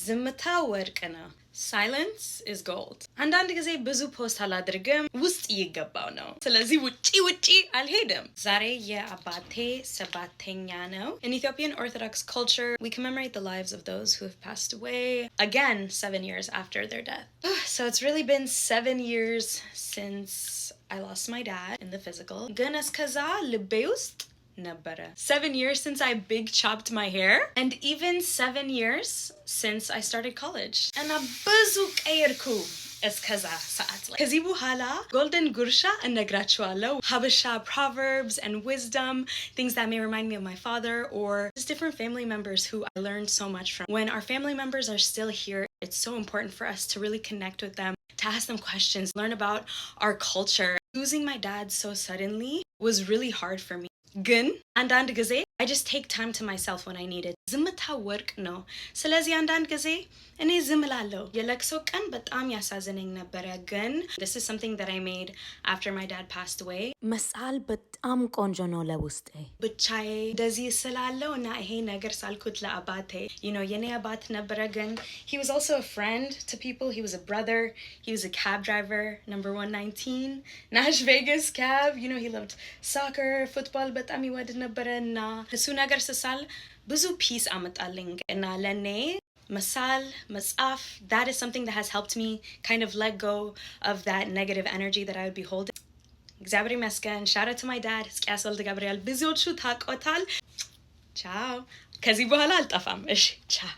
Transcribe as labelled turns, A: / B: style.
A: ዝምታ ወርቅ ነው። Silence is gold. አንዳንድ ጊዜ ብዙ ፖስት አላድርግም ውስጥ ይገባው ነው። ስለዚህ ውጪ አልሄድም። ዛሬ የአባቴ ሰባተኛ ነው. In Ethiopian Orthodox culture, we commemorate the lives of those who have passed away, again 7 years after their death. So it's really been 7 years since I lost my dad in the physical. ግን እስከዛ ልቤ ውስጥ ነበረ. 7 years since I big chopped my hair, and even 7 years since I started college. And ብዙ ቀየርኩ እስከዛ ሰዓት ላይ ከዚህ በኋላ golden gursha እነግራችኋለሁ. Habesha proverbs and wisdom, things that may remind me of my father or just different family members who I learned so much from. When our family members are still here, it's so important for us to really connect with them, to ask them questions, learn about our culture. Losing my dad so suddenly was really hard for me. ግን አንዳንድ ጊዜ I just take time to myself when I need it. ዝምታ ወርቅ ነው. ስለዚህ አንዳንድ ጊዜ እኔ ዝም እላለሁ. የለቅሶ ቀን በጣም ያሳዝነኝ ነበረ. ግን this is something that I made after my dad passed away.
B: መሳል በጣም ቆንጆ ነው ለውስጤ.
A: ብቻዬ እንደዚህ ስላለው እና ይሄ ነገር ሳልኩት ለአባቴ. የኔ አባት ነበረ ግን he was also a friend to people. He was a brother. He was a cab driver, number 119, Nash Vegas cab. He loved soccer, football, በጣም ይወድ ነበረ እና እሱ ነገር ስሳል ብዙ ፒስ አመጣልኝ እና ለኔ መሳል መጻፍ that is something that has helped me kind of let go of that negative energy that I would be holding. እግዚአብሔር ይመስገን. shout out to my dad ሕዝቅያስ ወልደ ገብርኤል ብዙዎቹ ታውቁታል. ቻው ከዚህ በኋላ አልጠፋም. እሺ ቻው.